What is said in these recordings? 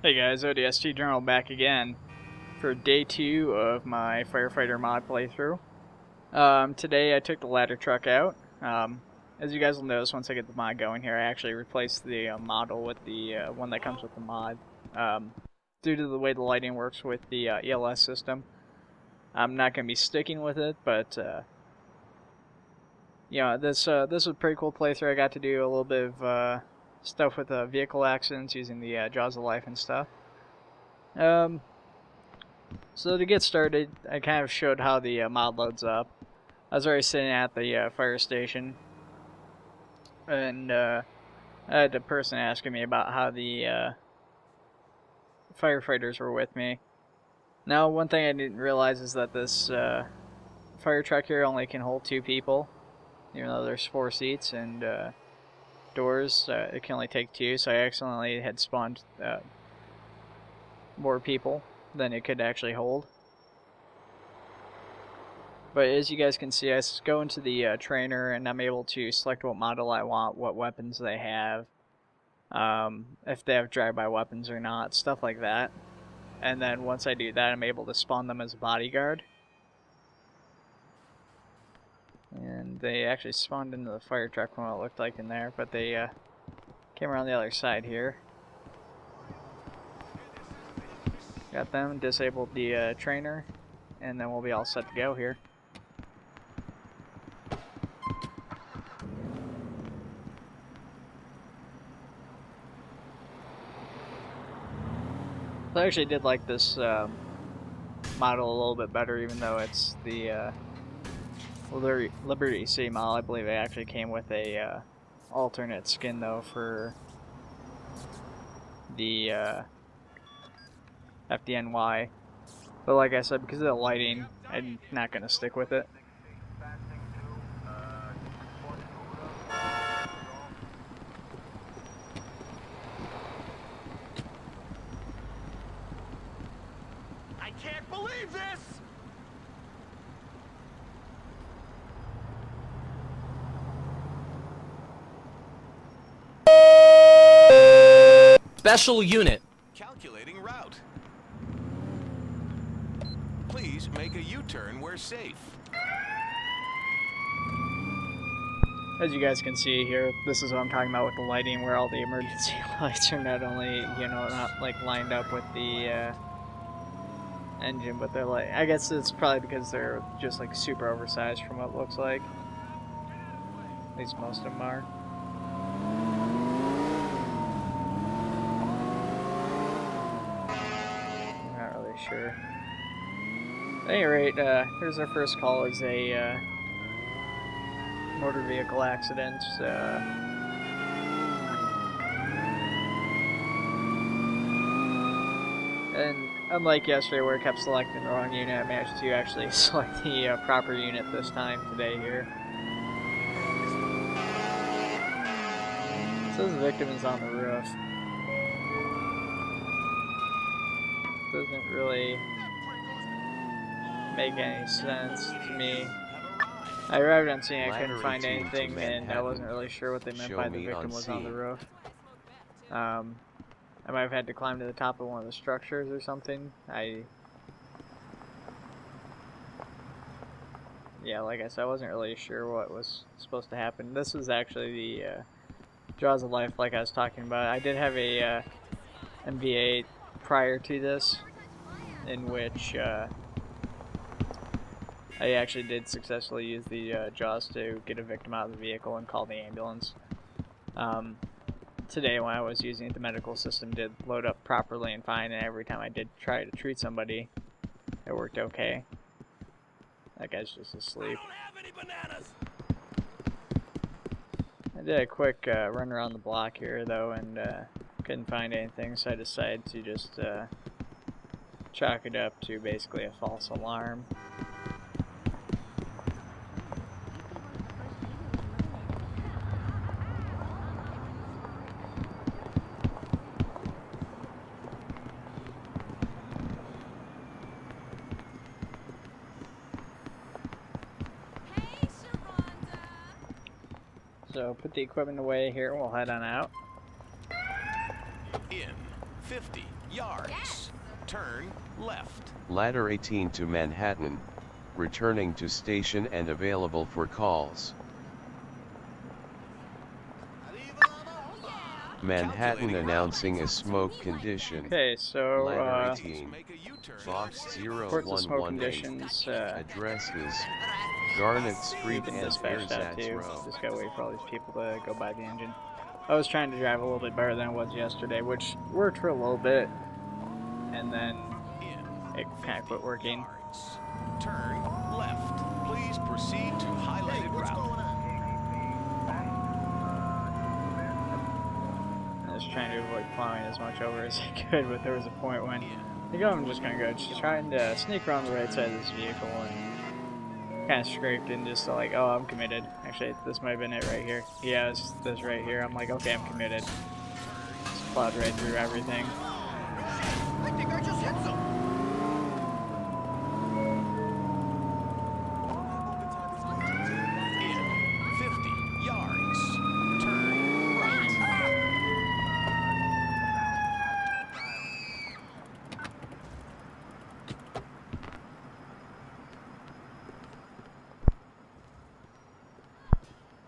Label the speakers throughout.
Speaker 1: Hey guys, ODST Journal back again for day 2 of my Firefighter mod playthrough. Today I took the ladder truck out. As you guys will notice, once I get the mod going here, I actually replaced the model with the one that comes with the mod. Due to the way the lighting works with the ELS system, I'm not going to be sticking with it, but this was a pretty cool playthrough. I got to do a little bit of stuff with vehicle accidents using the Jaws of Life and stuff. So to get started, I kind of showed how the mod loads up. I was already sitting at the fire station, and I had a person asking me about how the firefighters were with me. Now, one thing I didn't realize is that this fire truck here only can hold 2 people, even though there's 4 seats and doors. It can only take 2, so I accidentally had spawned more people than it could actually hold. But as you guys can see, I go into the trainer and I'm able to select what model I want, what weapons they have, if they have drive-by weapons or not, stuff like that. And then once I do that, I'm able to spawn them as a bodyguard. And they actually spawned into the fire truck from what it looked like in there, but they came around the other side here. Got them, disabled the trainer, and then we'll be all set to go here. So I actually did like this model a little bit better, even though it's the Liberty City model. I believe it actually came with a alternate skin though for the FDNY. But like I said, because of the lighting, I'm not going to stick with it.
Speaker 2: I can't believe this!
Speaker 3: Special unit.
Speaker 2: Calculating route. Please make a U-turn where safe.
Speaker 1: As you guys can see here, this is what I'm talking about with the lighting, where all the emergency lights are not only, not like lined up with the engine, but they're like, I guess it's probably because they're just like super oversized from what it looks like. At least most of them are. Not really sure. At any rate, here's our first call as a motor vehicle accident. And unlike yesterday where I kept selecting the wrong unit, I managed to actually select the proper unit this time today here. It says the victim is on the roof. Doesn't really make any sense to me. I arrived on scene, I couldn't find anything, and I wasn't really sure what they meant by the victim was on the roof. I might have had to climb to the top of one of the structures or something. Yeah, like I said, I wasn't really sure what was supposed to happen. This is actually the Jaws of Life, like I was talking about. I did have a MVA prior to this, in which I actually did successfully use the Jaws to get a victim out of the vehicle and call the ambulance. Today, when I was using it, the medical system did load up properly and fine, and every time I did try to treat somebody, it worked okay. That guy's just asleep.
Speaker 2: I don't have any bananas!
Speaker 1: I did a quick run around the block here, though, and couldn't find anything, so I decided to just chalk it up to basically a false alarm. So put the equipment away here and we'll head on out.
Speaker 2: In 50 yards. Turn left.
Speaker 3: Ladder 18 to Manhattan, returning to station and available for calls. Manhattan announcing a smoke condition.
Speaker 1: Okay, so
Speaker 3: Ladder 18,
Speaker 2: Make a U-turn.
Speaker 3: box
Speaker 1: reports of smoke
Speaker 3: 0118.
Speaker 1: conditions.
Speaker 3: Address is Garnet Street
Speaker 1: Been
Speaker 3: and
Speaker 1: dispatched out
Speaker 3: Ersatz
Speaker 1: too.
Speaker 3: Row.
Speaker 1: Just gotta wait for all these people to go by the engine. I was trying to drive a little bit better than I was yesterday, which worked for a little bit, and then it kind of quit working.
Speaker 2: Yards. Turn left. Please proceed to highlighted route.
Speaker 1: I was trying to avoid plowing as much over as I could, but there was a point when I think I'm just gonna go just trying to sneak around the right side of this vehicle and kind of scraped in just to like, oh, I'm committed. Actually, this might have been it right here. Yeah, it's this right here. I'm like, okay, I'm committed. Just plowed right through everything.
Speaker 2: I think I just hit some. In 50 yards. Turn right.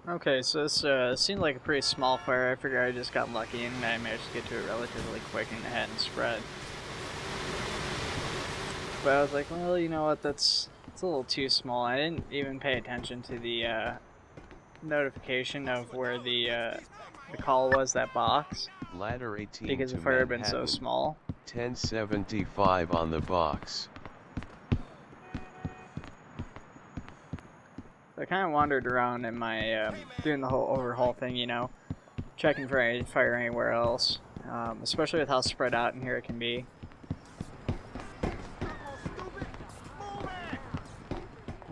Speaker 1: Okay, so this seemed like a pretty small fire. I figured I just got lucky and I managed to get to it relatively quick and it hadn't spread. But I was like, well, you know what, it's a little too small. I didn't even pay attention to the notification of where the call was, that box,
Speaker 3: Ladder 18
Speaker 1: because
Speaker 3: to
Speaker 1: the fire had been
Speaker 3: Manhattan,
Speaker 1: so small.
Speaker 3: 1075 on the box.
Speaker 1: I kind of wandered around in my, doing the whole overhaul thing, you know, checking for any fire anywhere else, especially with how spread out in here it can be.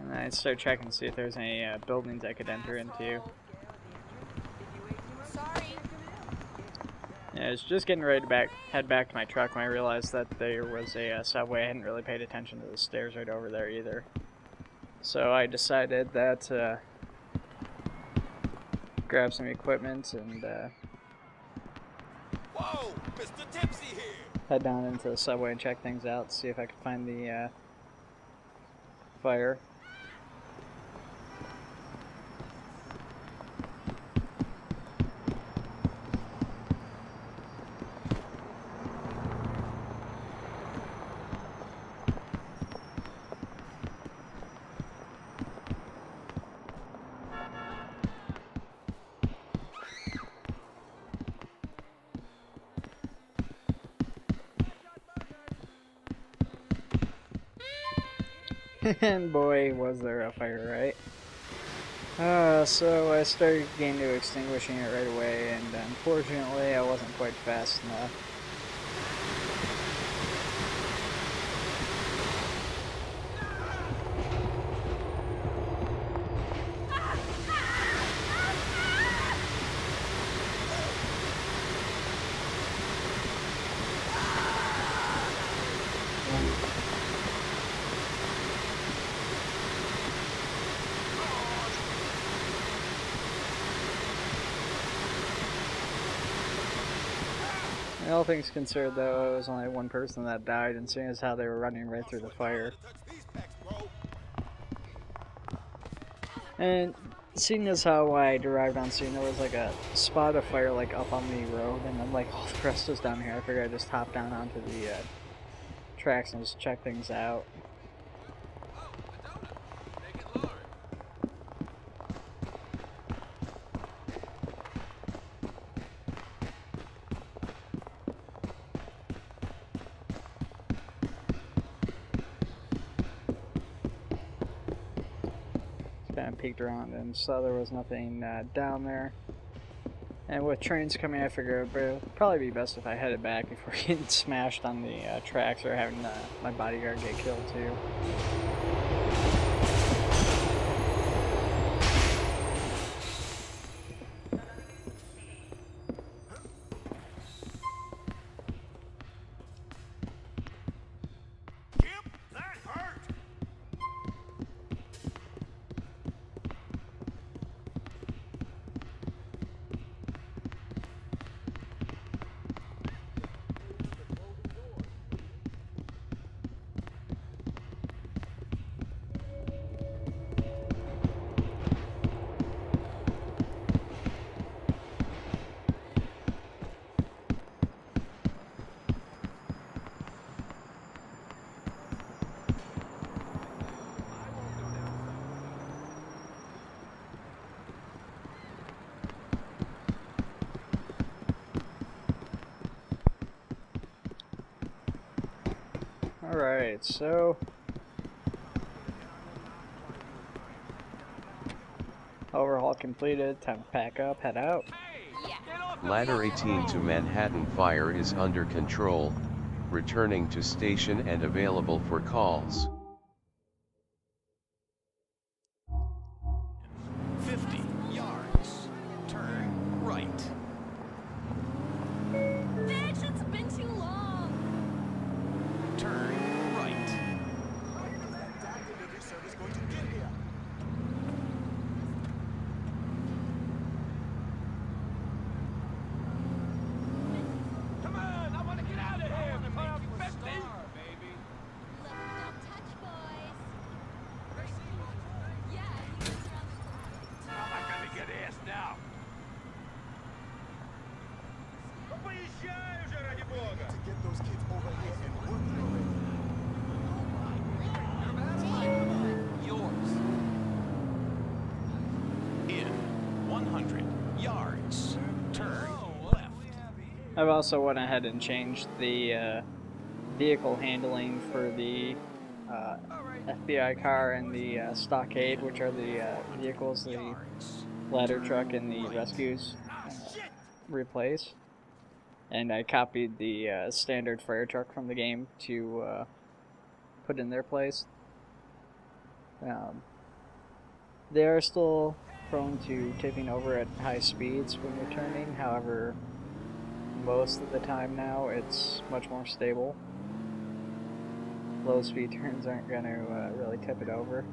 Speaker 1: And I'd start checking to see if there's any buildings I could enter into. Yeah, I was just getting ready to head back to my truck when I realized that there was a subway. I hadn't really paid attention to the stairs right over there either. So I decided that grab some equipment and
Speaker 2: Whoa, Mr. Tipsy here.
Speaker 1: head down into the subway and check things out, see if I could find the fire. And boy, was there a fire, right? So I started getting to extinguishing it right away, and unfortunately I wasn't quite fast enough. All things considered, though, it was only one person that died, and seeing as how they were running right through the fire. And seeing as how I arrived on scene, there was like a spot of fire like up on the road, and then like all the rest was down here. I figured I'd just hop down onto the tracks and just check things out. Kind of peeked around and saw there was nothing down there. And with trains coming, I figured it would probably be best if I headed back before getting smashed on the tracks or having my bodyguard get killed too. Alright, so overhaul completed, time to pack up, head out.
Speaker 3: Ladder 18 to Manhattan. Fire is under control, returning to station and available for calls.
Speaker 2: 50 yards. Turn right.
Speaker 4: Bitch, it's been too long.
Speaker 2: Turn right. Come on, I want to get out of here. Put up 50.
Speaker 4: Look, don't touch, boys. Yeah, he was around the corner.
Speaker 2: I'm not going to get ass now.
Speaker 5: Поезжай уже, ради бога! To get those kids over here and working already.
Speaker 2: Yours. In 100 yards. Turn left.
Speaker 1: I've also went ahead and changed the vehicle handling for the FBI car and the stockade, which are the vehicles the ladder truck and the rescues replace. And I copied the standard fire truck from the game to put in their place. They are still prone to tipping over at high speeds when you're turning, however, most of the time now it's much more stable. Low speed turns aren't going to really tip it over.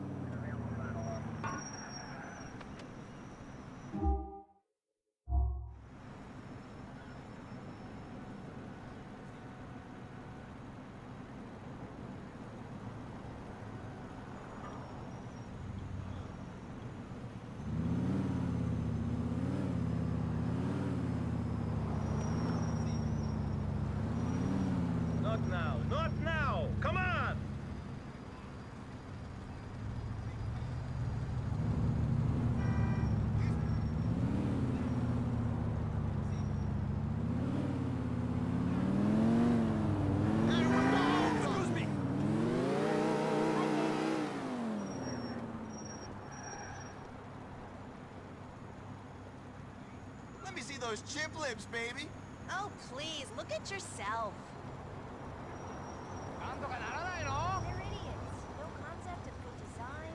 Speaker 5: Not now, not now! Come on!
Speaker 2: Excuse me.
Speaker 5: Let me see those chip lips, baby!
Speaker 4: Oh, please, look at yourself. They're idiots. No concept of good design.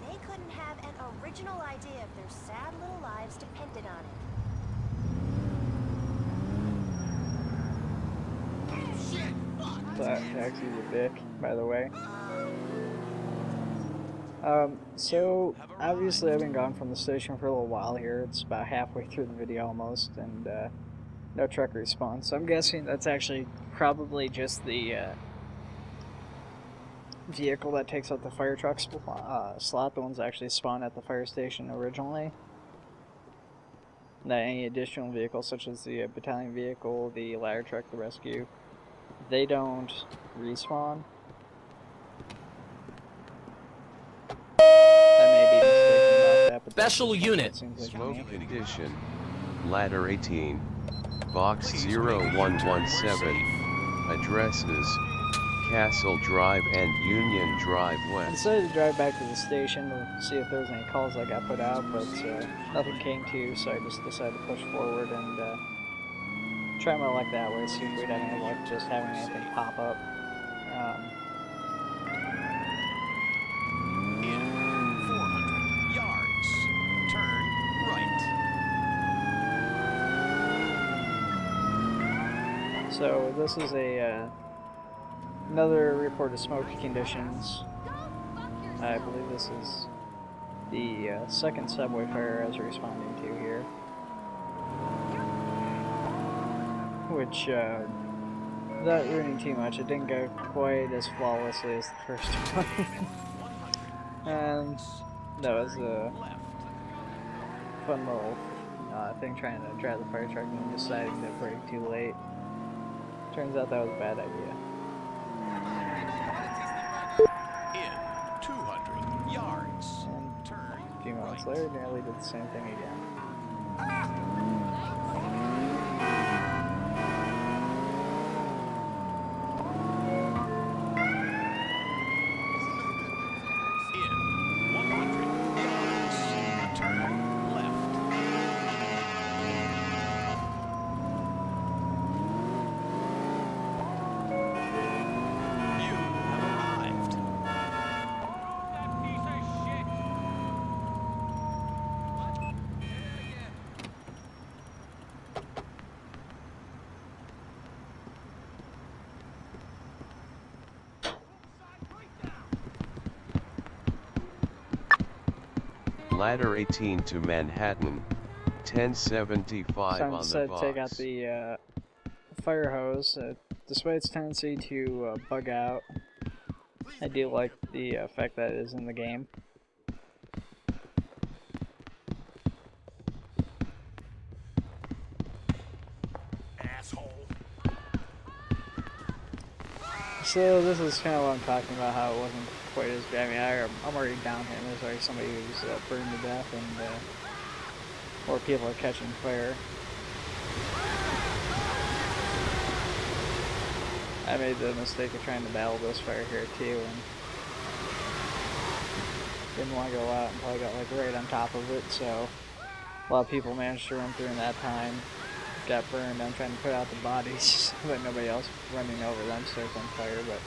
Speaker 4: They couldn't have an original idea if their sad little lives depended on it.
Speaker 1: That taxi's a dick, by the way. So obviously I've been gone from the station for a little while here. It's about halfway through the video almost, and no truck response. So I'm guessing that's actually probably just the vehicle that takes out the fire truck slot, the ones that actually spawn at the fire station originally. That any additional vehicles, such as the battalion vehicle, the ladder truck, the rescue, they don't respawn. I may be mistaken about that, but
Speaker 6: Special
Speaker 1: that's
Speaker 6: unit.
Speaker 1: what it seems like to
Speaker 3: Smoke
Speaker 1: me.
Speaker 3: condition. Ladder 18. Box 0117. Addresses Castle Drive and Union Drive
Speaker 1: I
Speaker 3: West.
Speaker 1: decided to drive back to the station to see if there was any calls that got put out, but nothing came to, so I just decided to push forward and try my luck that way, see if we'd have any luck just having anything pop up.
Speaker 2: In 400 yards. Turn right.
Speaker 1: So this is a another report of smoky conditions. I believe this is the second subway fire I was responding to here, which without ruining too much, it didn't go quite as flawlessly as the first one. And that was a fun little thing trying to drive the fire truck and deciding to brake too late. Turns out that was a bad idea.
Speaker 2: In 200 yards.
Speaker 1: And
Speaker 2: Turn
Speaker 1: a few moments
Speaker 2: right.
Speaker 1: later, nearly did the same thing again.
Speaker 3: Ladder 18 to Manhattan, 1075
Speaker 1: So I
Speaker 3: on the
Speaker 1: decided to take out
Speaker 3: box.
Speaker 1: the fire hose. Despite its tendency to bug out, I do like the effect that is in the game.
Speaker 2: Asshole.
Speaker 1: So this is kind of what I'm talking about, how it wasn't quite as bad. I mean, I'm already down here, and there's already somebody who's burned to death, and more people are catching fire. I made the mistake of trying to battle this fire here too, and didn't want to go out until I got like right on top of it, so a lot of people managed to run through in that time. Got burned. I'm trying to put out the bodies, but nobody else running over them, so it's on fire, but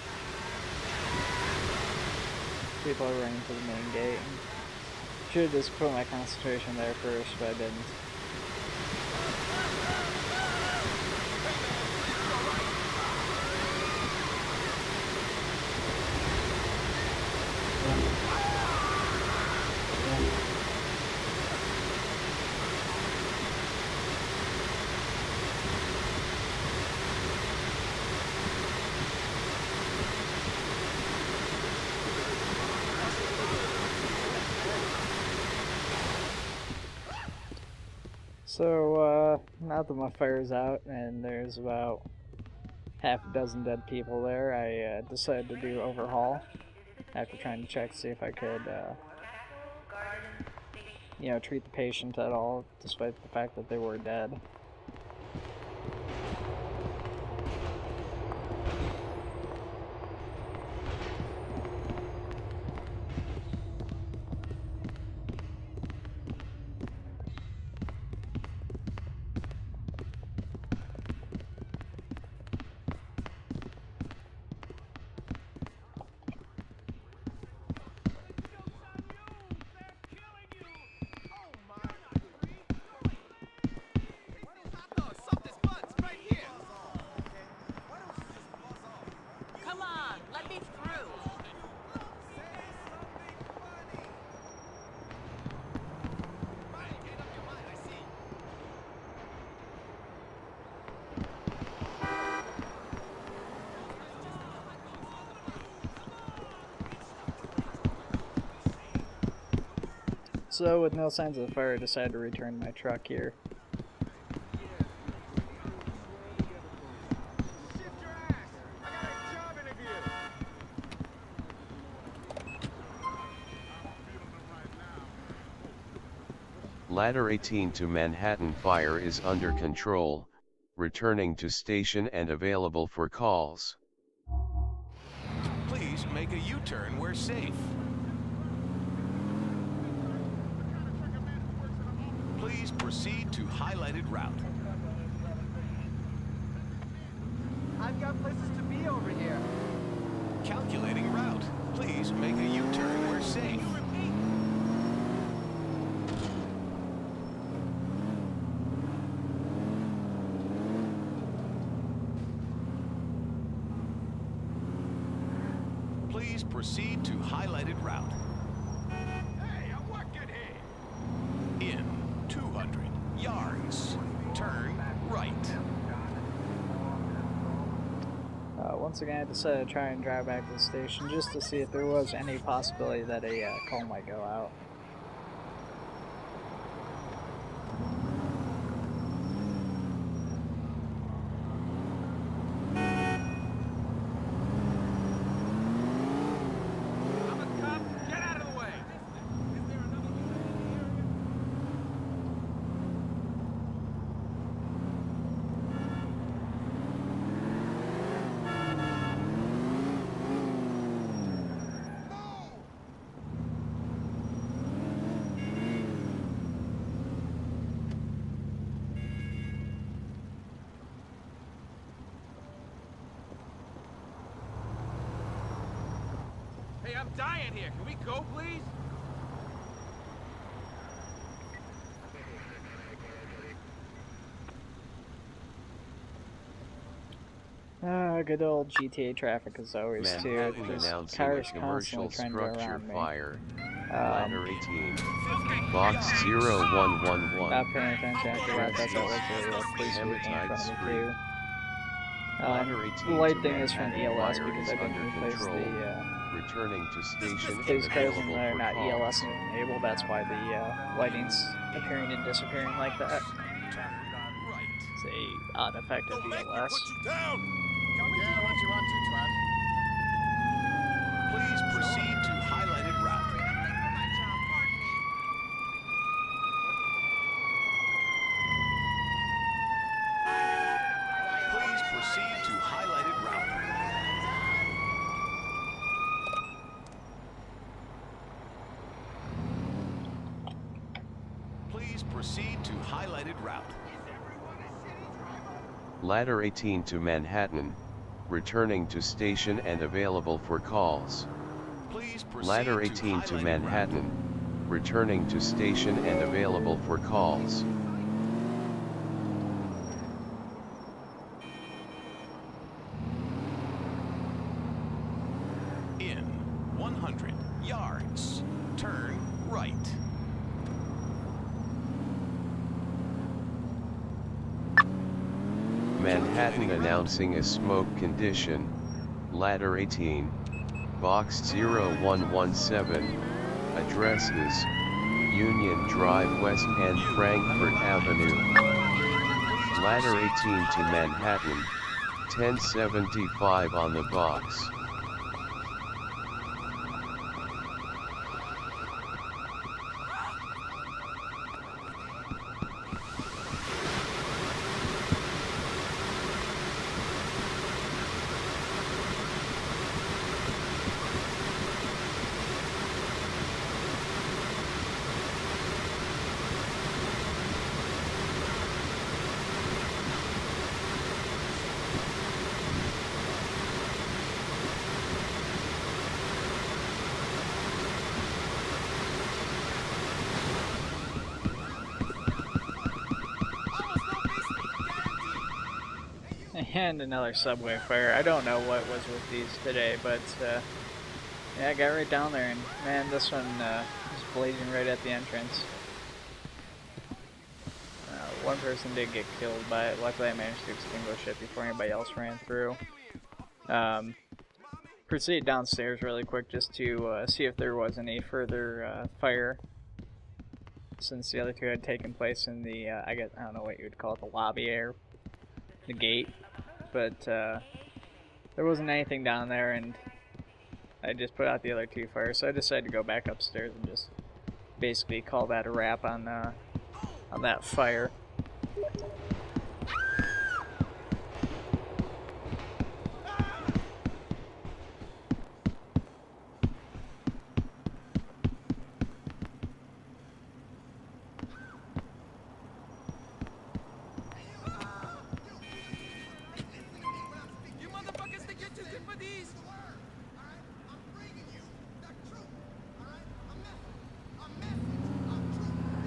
Speaker 1: people are running to the main gate. Should have just put my concentration there first, but I didn't. So, now that my fire's out and there's about half a dozen dead people there, I decided to do overhaul after trying to check to see if I could, you know, treat the patient at all, despite the fact that they were dead.
Speaker 6: Come on, let me through.
Speaker 1: So, with no signs of the fire, I decided to return my truck here.
Speaker 3: Ladder 18 to Manhattan fire is under control, returning to station and available for calls.
Speaker 2: Please make a U-turn where safe. Please proceed to highlighted route.
Speaker 5: I've got places to be over here.
Speaker 2: Calculating route. Please make a U-turn where safe. Please proceed to highlighted route. Hey, I'm working here. In 200 yards, turn right.
Speaker 1: Once again, I decided to try and drive back to the station just to see if there was any possibility that a call might go out.
Speaker 5: I'm a cop. Get out of the way. Hey, I'm dying here. Can we go, please?
Speaker 1: Good old GTA traffic as always too.
Speaker 3: Manhattan
Speaker 1: There's
Speaker 3: announcing a
Speaker 1: cars
Speaker 3: commercial
Speaker 1: constantly trying to go
Speaker 3: structure
Speaker 1: around me.
Speaker 3: fire. Ladder 18. Box
Speaker 1: Not
Speaker 3: 0111.
Speaker 1: paying attention after that. That's what was a real police vehicle in front of me too.
Speaker 3: Ladder
Speaker 1: The
Speaker 3: 18
Speaker 1: light
Speaker 3: to
Speaker 1: thing is from
Speaker 3: Manhattan
Speaker 1: ELS
Speaker 3: fire
Speaker 1: because
Speaker 3: is
Speaker 1: I didn't
Speaker 3: under
Speaker 1: replace
Speaker 3: control.
Speaker 1: the
Speaker 3: Returning to station and
Speaker 1: police cars and
Speaker 3: available
Speaker 1: they're
Speaker 3: for
Speaker 1: not ELS
Speaker 3: calls.
Speaker 1: enabled. That's why the lighting's appearing and disappearing like that.
Speaker 2: Turn right.
Speaker 1: It's a odd effect of ELS.
Speaker 2: Please proceed to highlighted route. Please proceed to highlighted route. Please proceed to highlighted route.
Speaker 3: Ladder 18 to Manhattan. Returning to station and available for calls.
Speaker 2: Please proceed
Speaker 3: Ladder 18 to
Speaker 2: highlighted
Speaker 3: Manhattan.
Speaker 2: route.
Speaker 3: Returning to station and available for calls.
Speaker 2: In 100 yards, turn right.
Speaker 3: Manhattan announcing a smoke condition. Ladder 18. Box 0117. Addresses: Union Drive West and Frankfurt Avenue. Ladder 18 to Manhattan. 1075 on the box.
Speaker 1: And another subway fire. I don't know what was with these today, but yeah, I got right down there, and man, this one was blazing right at the entrance. One person did get killed by it. Luckily, I managed to extinguish it before anybody else ran through. Proceeded downstairs really quick just to see if there was any further fire, since the other two had taken place in the I don't know what you would call it, the lobby or the gate. But there wasn't anything down there, and I just put out the other two fires, so I decided to go back upstairs and just basically call that a wrap on that fire.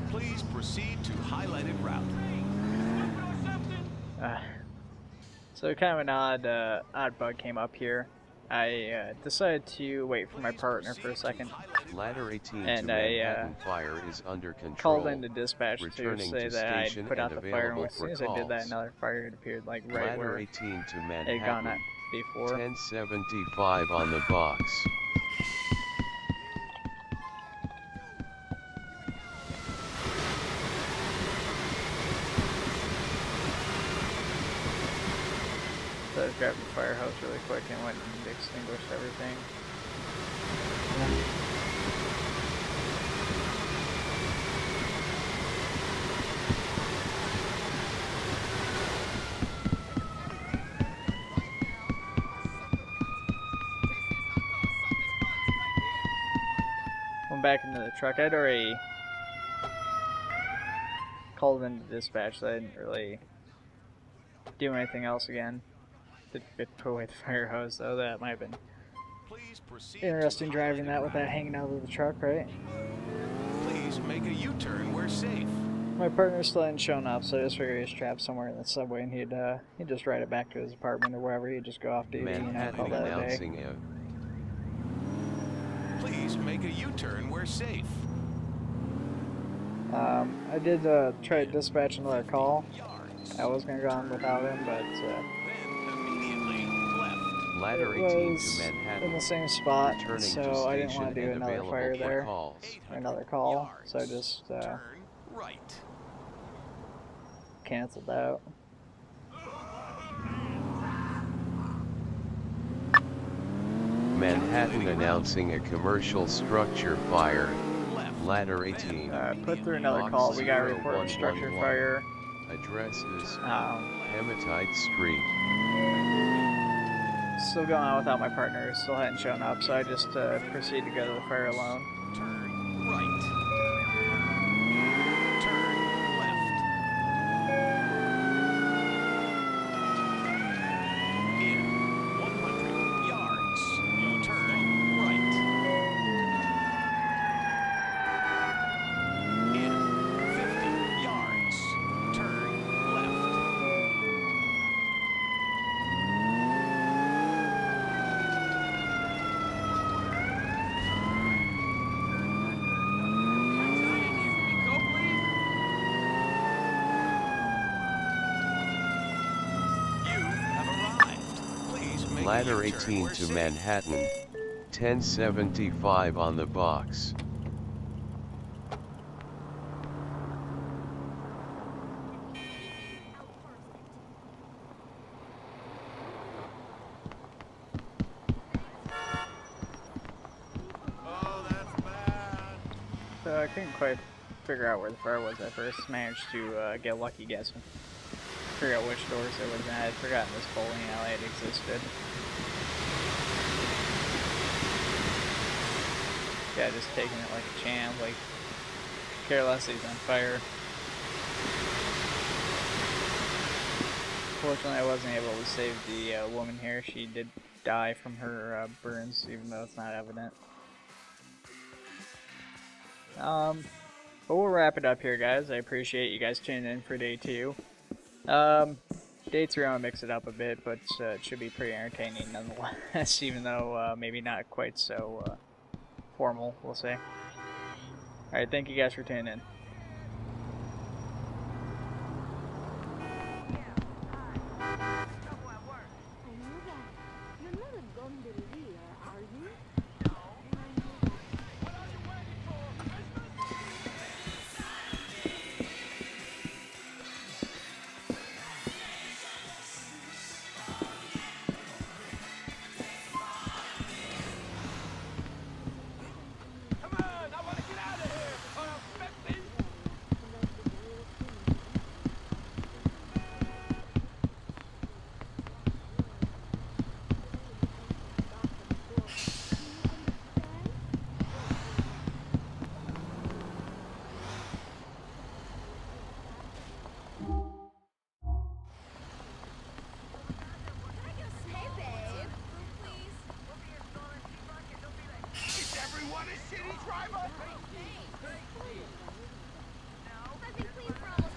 Speaker 2: Please proceed to highlighted route.
Speaker 1: So kind of an odd bug came up here. I decided to wait for my partner for a second,
Speaker 3: Ladder 18
Speaker 1: and
Speaker 3: to
Speaker 1: I
Speaker 3: Manhattan fire is under control.
Speaker 1: called into dispatch to
Speaker 3: Returning
Speaker 1: say
Speaker 3: to
Speaker 1: that I
Speaker 3: station
Speaker 1: put out
Speaker 3: and
Speaker 1: the fire, and
Speaker 3: available
Speaker 1: as soon
Speaker 3: for
Speaker 1: as I did that,
Speaker 3: calls.
Speaker 1: another fire had appeared like right
Speaker 3: Ladder
Speaker 1: where
Speaker 3: 18 to
Speaker 1: it had gone
Speaker 3: Manhattan.
Speaker 1: at before.
Speaker 3: 1075 on the box.
Speaker 1: So I just grabbed the fire hose really quick and went and extinguished everything. Went back into the truck. I'd already called into dispatch, so I didn't really do anything else again. Did put away the fire hose, though. That might have been
Speaker 2: Please proceed
Speaker 1: interesting
Speaker 2: to
Speaker 1: driving that
Speaker 2: highlighted
Speaker 1: with that
Speaker 2: route.
Speaker 1: hanging out of the truck, right?
Speaker 2: Please make a U-turn where safe.
Speaker 1: My partner still hadn't shown up, so I just figured he was trapped somewhere in the subway, and he'd just ride it back to his apartment or wherever. He'd just go off duty,
Speaker 3: Manhattan
Speaker 1: call that a day.
Speaker 3: announcing a
Speaker 2: Please make a U-turn where safe.
Speaker 1: I did try to dispatch another call.
Speaker 2: Yards.
Speaker 1: I was gonna go on without him, but
Speaker 2: Then immediately left.
Speaker 3: ladder
Speaker 1: it
Speaker 3: 18
Speaker 1: was
Speaker 3: to
Speaker 1: in
Speaker 3: Manhattan.
Speaker 1: the same spot,
Speaker 3: Returning to
Speaker 1: so I didn't want
Speaker 3: station
Speaker 1: to do
Speaker 3: and
Speaker 1: another
Speaker 3: available
Speaker 1: fire
Speaker 3: for
Speaker 1: there,
Speaker 3: calls.
Speaker 1: or another call,
Speaker 2: Yards.
Speaker 1: so I just
Speaker 2: Turn right.
Speaker 1: canceled out.
Speaker 3: Manhattan announcing a commercial structure fire.
Speaker 2: Left.
Speaker 3: Ladder 18.
Speaker 1: Put through another call. We got a report of structure
Speaker 3: 0111.
Speaker 1: fire.
Speaker 3: Address is
Speaker 1: Um,
Speaker 3: Hematite Street.
Speaker 1: Still going on without my partner. Still hadn't shown up, so I just proceeded to go to the fire alone.
Speaker 2: Turn right. Turn left. In 100 yards, U-turn right. In 50 yards, turn left. You have arrived. Please make a
Speaker 3: Ladder
Speaker 2: U-turn
Speaker 3: 18
Speaker 2: where
Speaker 3: to
Speaker 2: safe.
Speaker 3: Manhattan. 1075 on the box.
Speaker 1: So I couldn't quite figure out where the fire was at first. Managed to get lucky guessing. Figure out which doors it was in. I had forgotten this bowling alley had existed. Yeah, just taking it like a champ, like care less he's on fire. Fortunately, I wasn't able to save the woman here. She did die from her burns, even though it's not evident. But we'll wrap it up here, guys. I appreciate you guys tuning in for day 2. Day 3, I'm gonna mix it up a bit, but it should be pretty entertaining nonetheless, even though maybe not quite so formal, we'll say. Alright, thank you guys for tuning in.
Speaker 7: You're not a gondolier, are you?
Speaker 5: Come on, I want to get out of here before I'm 50.
Speaker 4: Hey, babe. Please.
Speaker 5: Is everyone a city driver?
Speaker 4: Please, we're almost